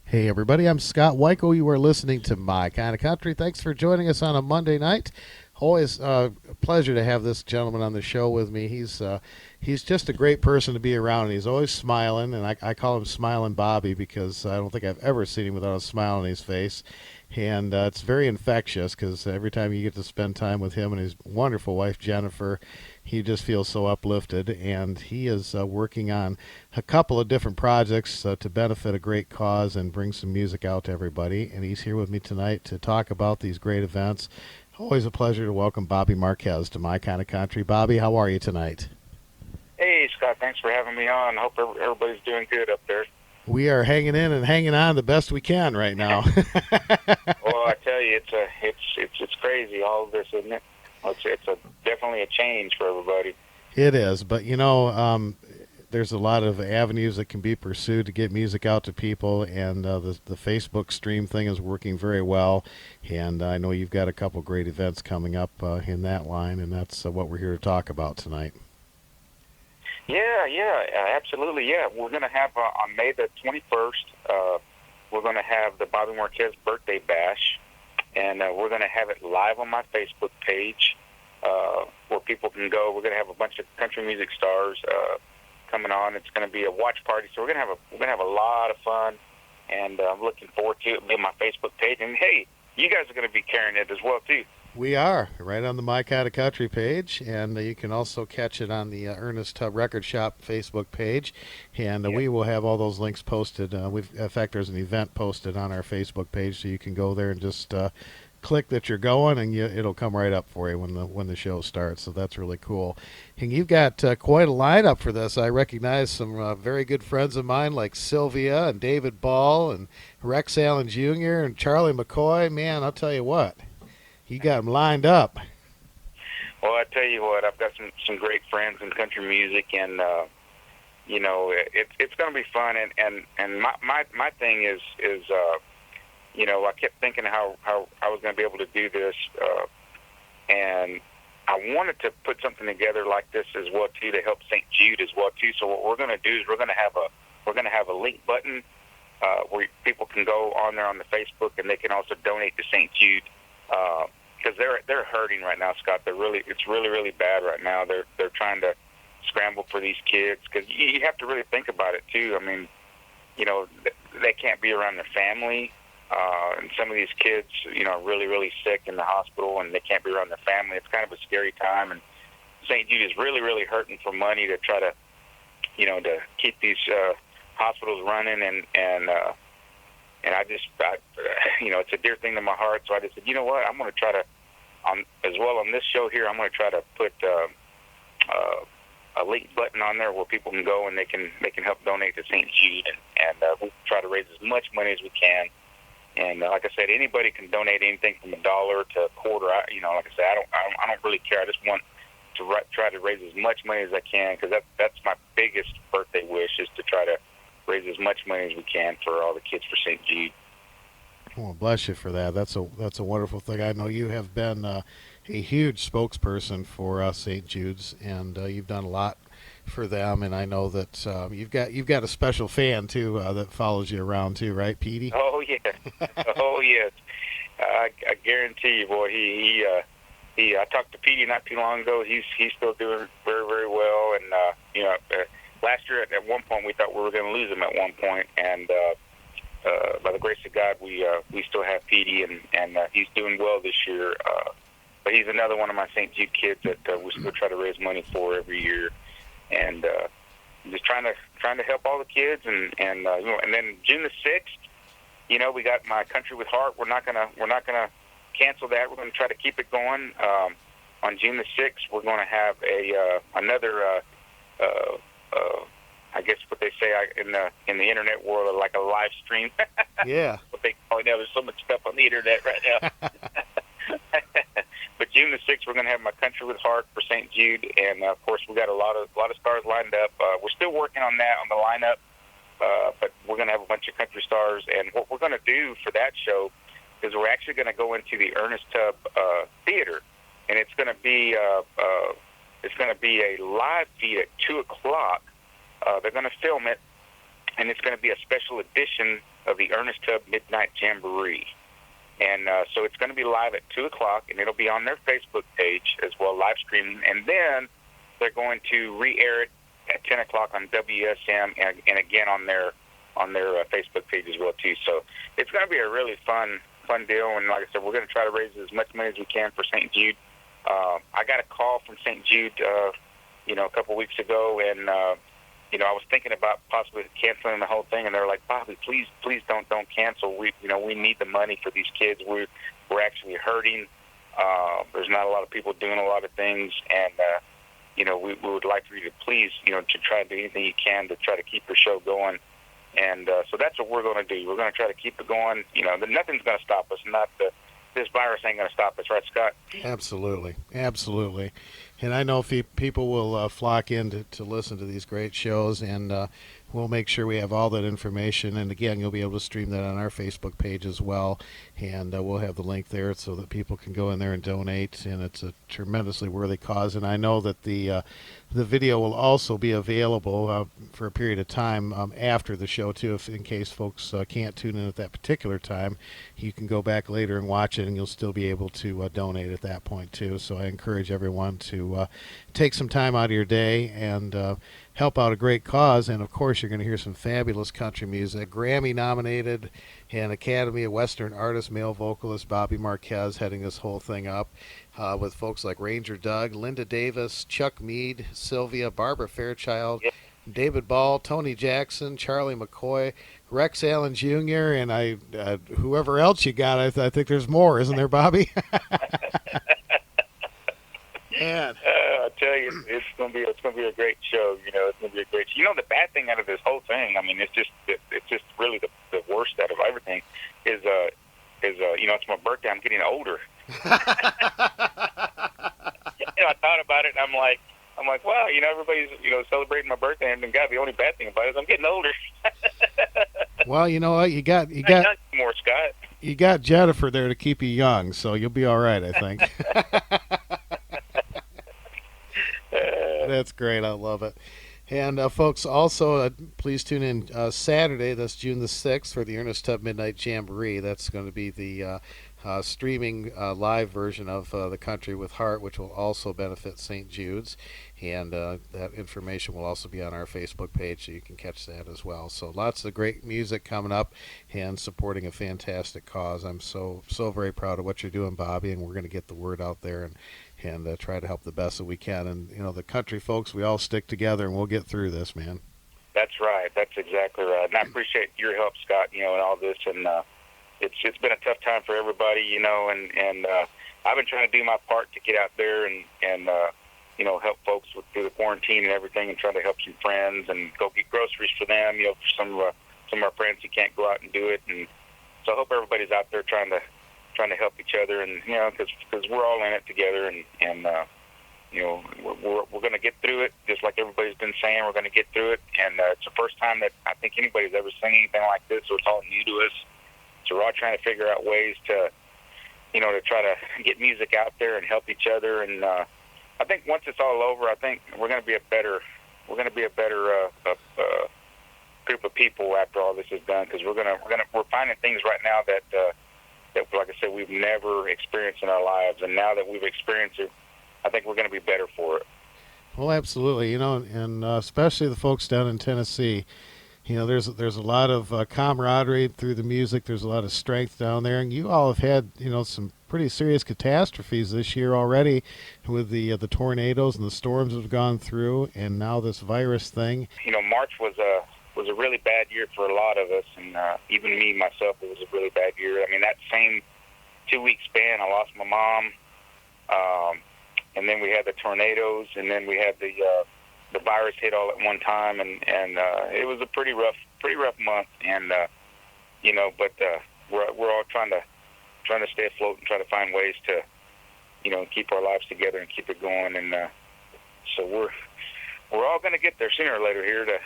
Hey, everybody, I'm Scott Weichel. You are listening to My Kind of Country. Thanks for joining us on a Monday night. Always a pleasure to have this gentleman on the show with me. He's just a great person to be around, and he's always smiling, and I call him Smiling Bobby because I don't think I've ever seen him without a smile on his face. And it's very infectious because every time you get to spend time with him and his wonderful wife, Jennifer, he just feels so uplifted. And he is working on a couple of different projects to benefit a great cause and bring some music out to everybody. And he's here with me tonight to talk about these great events. Always a pleasure to welcome Bobby Marquez to My Kind of Country. Bobby, how are you tonight? Hey, Scott, thanks for having me on. Hope everybody's doing good up there. We are hanging in and hanging on the best we can right now. Well, I tell you, it's crazy, all of this, isn't it? It's definitely a change for everybody. It is, but there's a lot of avenues that can be pursued to get music out to people, and the Facebook stream thing is working very well. And I know you've got a couple great events coming up in that line, and that's what we're here to talk about tonight. Yeah, absolutely. Yeah, we're going to have on May the 21st. We're going to have the Bobby Marquez birthday bash, and we're going to have it live on my Facebook page, where people can go. We're going to have a bunch of country music stars coming on. It's going to be a watch party, so we're going to have a lot of fun, and I'm looking forward to it. It'll be on my Facebook page, and hey, you guys are going to be carrying it as well too. We are right on the My Kind of Country page, and you can also catch it on the Ernest Tubb Record Shop Facebook page. And we will have all those links posted. In fact, there's an event posted on our Facebook page, so you can go there and just click that you're going, and it'll come right up for you when the show starts. So that's really cool. And you've got quite a lineup for this. I recognize some very good friends of mine like Sylvia and David Ball and Rex Allen Jr. and Charlie McCoy. Man, I'll tell you what. You got them lined up. Well, I tell you what, I've got some great friends in country music, and it's going to be fun. And my thing is I kept thinking how I was going to be able to do this, and I wanted to put something together like this as well too to help St. Jude as well too. So what we're going to do is we're going to have a link button where people can go on there on the Facebook, and they can also donate to St. Jude. Because they're hurting right now, Scott. It's really bad right now. They're trying to scramble for these kids because you have to really think about it too. I mean, they can't be around their family, and some of these kids, are really sick in the hospital, and they can't be around their family. It's kind of a scary time, and St. Jude is really hurting for money to try to, to keep these hospitals running, and it's a dear thing to my heart. So I just said, you know what, I'm going to try to, on this show here, I'm going to try to put a link button on there where people can go and they can help donate to St. Jude, and we'll try to raise as much money as we can. And like I said, anybody can donate anything from $1 to a quarter. Like I said, I don't really care. I just want to try to raise as much money as I can, because that's my biggest birthday wish, is to try to raise as much money as we can for all the kids for St. Jude. Well, bless you for that. That's a wonderful thing. I know you have been a huge spokesperson for St. Jude's, and you've done a lot for them. And I know that you've got a special fan too that follows you around too, right, Petey? Oh yeah, oh yes. I guarantee you, boy. I talked to Petey not too long ago. He's still doing very well, and last year at one point we thought we were going to lose him at one point, and by the grace of God, we still have Petey, and he's doing well this year. But he's another one of my St. Jude kids that we still try to raise money for every year, and just trying to help all the kids, and then June the 6th, we got my Country with Heart. We're not gonna cancel that. We're going to try to keep it going. On June the 6th, we're going to have another. I guess what they say in the internet world, like a live stream. Yeah. What they call it now. There's so much stuff on the internet right now. But June the 6th, we're going to have my Country with Heart for St. Jude, and of course we got a lot of stars lined up. We're still working on that on the lineup, but we're going to have a bunch of country stars. And what we're going to do for that show is we're actually going to go into the Ernest Tubb Theater, and it's going to be a live feed at 2:00. They're going to film it, and it's going to be a special edition of the Ernest Tubb Midnight Jamboree. And so it's going to be live at 2 o'clock, and it'll be on their Facebook page as well, live streaming. And then they're going to re-air it at 10 o'clock on WSM and again on their Facebook page as well, too. So it's going to be a really fun deal. And like I said, we're going to try to raise as much money as we can for St. Jude. I got a call from St. Jude, a couple weeks ago, and I was thinking about possibly canceling the whole thing, and they were like, "Bobby, please don't cancel. We need the money for these kids. We're actually hurting. There's not a lot of people doing a lot of things, and we would like for you to please, to try to do anything you can to try to keep the show going." And so that's what we're going to do. We're going to try to keep it going. Nothing's going to stop us. This virus ain't going to stop us, right, Scott? Absolutely. And I know people will flock in to listen to these great shows, and we'll make sure we have all that information. And again, you'll be able to stream that on our Facebook page as well, and we'll have the link there so that people can go in there and donate. And it's a tremendously worthy cause. And I know that the video will also be available for a period of time after the show too, if in case folks can't tune in at that particular time. You can go back later and watch it, and you'll still be able to donate at that point too. So I encourage everyone to take some time out of your day and help out a great cause. And of course, you're going to hear some fabulous country music. Grammy nominated and Academy of Western Artist male vocalist Bobby Marquez heading this whole thing up, with folks like Ranger Doug, Linda Davis, Chuck Mead, Sylvia, Barbara Fairchild, David Ball, Tony Jackson, Charlie McCoy, Rex Allen Jr., and whoever else you got. I think there's more, isn't there, Bobby? Man. I tell you, it's gonna be a great show. It's gonna be a great show. The bad thing out of this whole thing, I mean, it's just really the worst out of everything is it's my birthday. I'm getting older. I thought about it, and I'm like, wow, everybody's celebrating my birthday, and God, the only bad thing about it is I'm getting older. Well, you know what, you got not more, Scott. You got Jennifer there to keep you young, so you'll be all right, I think. That's great. I love it. And folks, also please tune in Saturday. That's June the 6th for the Ernest Tubb Midnight Jamboree. That's going to be the streaming live version of the Country with Heart, which will also benefit St. Jude's. And that information will also be on our Facebook page, so you can catch that as well. So lots of great music coming up and supporting a fantastic cause. I'm so very proud of what you're doing, Bobby, and we're going to get the word out there and try to help the best that we can. And, the country folks, we all stick together, and we'll get through this, man. That's right. That's exactly right. And I appreciate your help, Scott, in all this. And it's been a tough time for everybody, and I've been trying to do my part to get out there and help folks through the quarantine and everything, and try to help some friends and go get groceries for them, for some of our friends who can't go out and do it. And so I hope everybody's out there trying to help each other, and because we're all in it together, and we're going to get through it, just like everybody's been saying. We're going to get through it, and it's the first time that I think anybody's ever seen anything like this, so it's all new to us. So we're all trying to figure out ways to try to get music out there and help each other. And I think once it's all over, I think we're going to be a better group of people after all this is done, because we're finding things right now that like I said, we've never experienced in our lives, and now that we've experienced it, I think we're going to be better for it. Well, absolutely, and especially the folks down in Tennessee. There's a lot of camaraderie through the music. There's a lot of strength down there, and you all have had some pretty serious catastrophes this year already, with the tornadoes and the storms that have gone through, and now this virus thing. March was a really bad year for a lot of us, and even me myself, it was a really bad year. I mean, that same 2-week span, I lost my mom, and then we had the tornadoes, and then we had the virus hit all at one time, and it was a pretty rough month, and but we're all trying to stay afloat and try to find ways to keep our lives together and keep it going, and so we're all going to get there sooner or later here to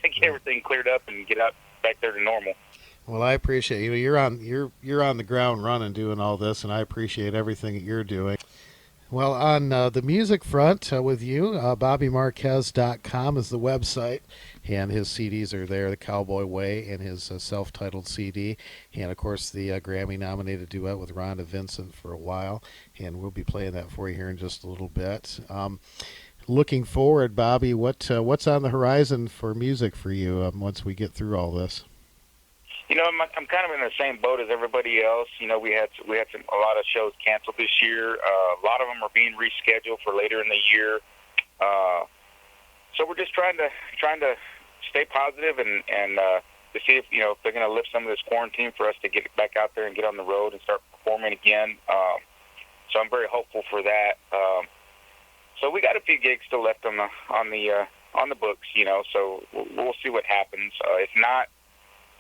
get everything cleared up and get out back there to normal. Well, I appreciate you. You're on the ground running, doing all this, and I appreciate everything that you're doing. Well, on the music front with you, BobbyMarquez.com is the website. and his CDs are there, The Cowboy Way and his self-titled CD, and of course the Grammy-nominated duet with Rhonda Vincent for a while, and we'll be playing that for you here in just a little bit. Looking forward, Bobby, what's on the horizon for music for you once we get through all this? I'm kind of in the same boat as everybody else. We had a lot of shows canceled this year. A lot of them are being rescheduled for later in the year. So we're just trying to stay positive and to see if they're going to lift some of this quarantine for us to get back out there and get on the road and start performing again. So I'm very hopeful for that. So we got a few gigs still left on the books. So we'll see what happens. If not,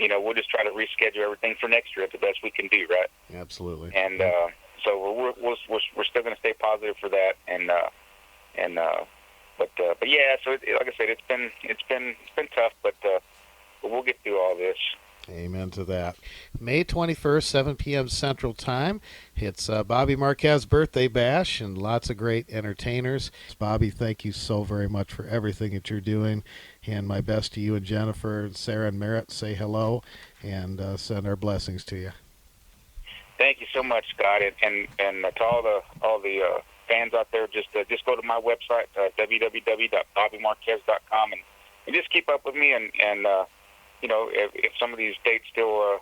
we'll just try to reschedule everything for next year at the best we can do, right? Absolutely. And so we're still going to stay positive for that, but yeah. So like I said, it's been tough, but we'll get through all this. Amen to that. May 21st, 7 p.m. Central Time. It's Bobby Marquez birthday bash and lots of great entertainers. Bobby, thank you so very much for everything that you're doing. And my best to you and Jennifer and Sarah and Merritt. Say hello and send our blessings to you. Thank you so much, Scott, and to all the fans out there. Just go to my website, www.bobbymarquez.com, and just keep up with me. And if some of these dates still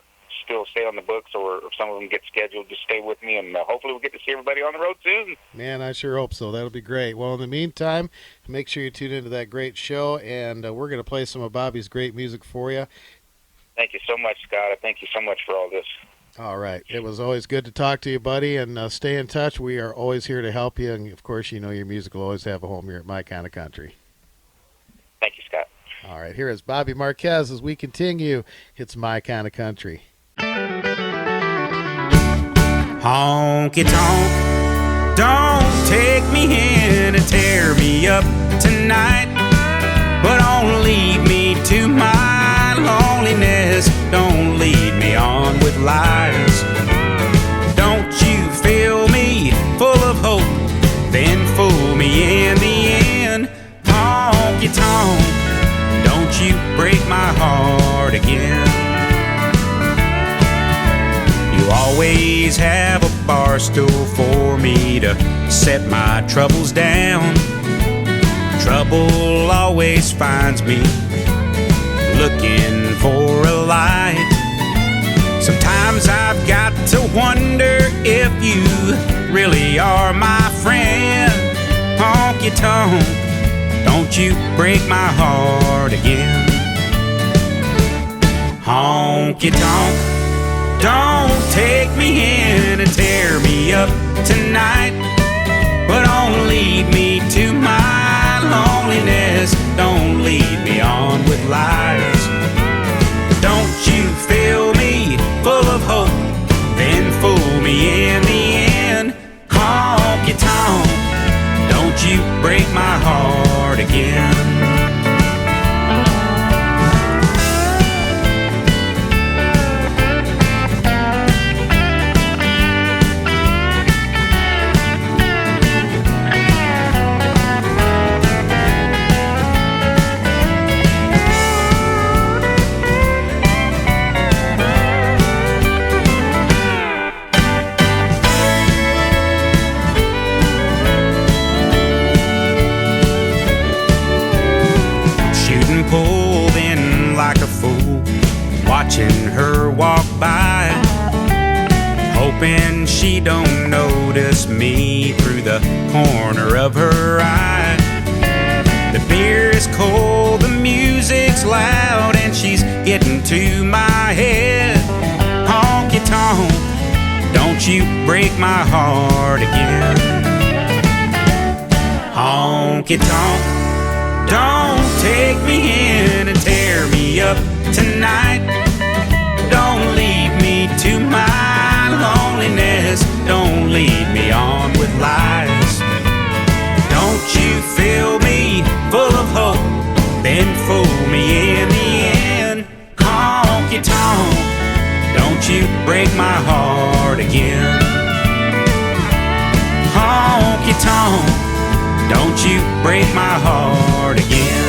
stay on the books, or if some of them get scheduled, just stay with me, and hopefully we'll get to see everybody on the road soon. Man, I sure hope so. That'll be great. Well, in the meantime, make sure you tune into that great show, and we're going to play some of Bobby's great music for you. Thank you so much, Scott. Thank you so much for all this. All right. It was always good to talk to you, buddy, and stay in touch. We are always here to help you, and, of course, your music will always have a home here at My Kind of Country. Thank you, Scott. All right. Here is Bobby Marquez as we continue. It's My Kind of Country. Honky tonk, don't take me in and tear me up tonight, but don't lead me to my loneliness. Don't lead me on with lies. Don't you fill me full of hope, then fool me in the end. Honky tonk, don't you break my heart again. You always have a bar stool for me to set my troubles down. Trouble always finds me looking for a light. Sometimes I've got to wonder if you really are my friend. Honky tonk, don't you break my heart again. Honky tonk, don't take me in and tear me up tonight, but don't lead me to my loneliness. Don't lead me on with lies. Don't you fill me full of hope, then fool me in the end. Honky tonk, don't you break my heart again. Watching her walk by, hoping she don't notice me through the corner of her eye. The beer is cold, the music's loud, and she's getting to my head. Honky tonk, don't you break my heart again. Honky tonk, don't take me in and tear me up tonight. Don't lead me to my loneliness. Don't lead me on with lies. Don't you fill me full of hope, then fool me in the end. Honky tonk, don't you break my heart again. Honky tonk, don't you break my heart again.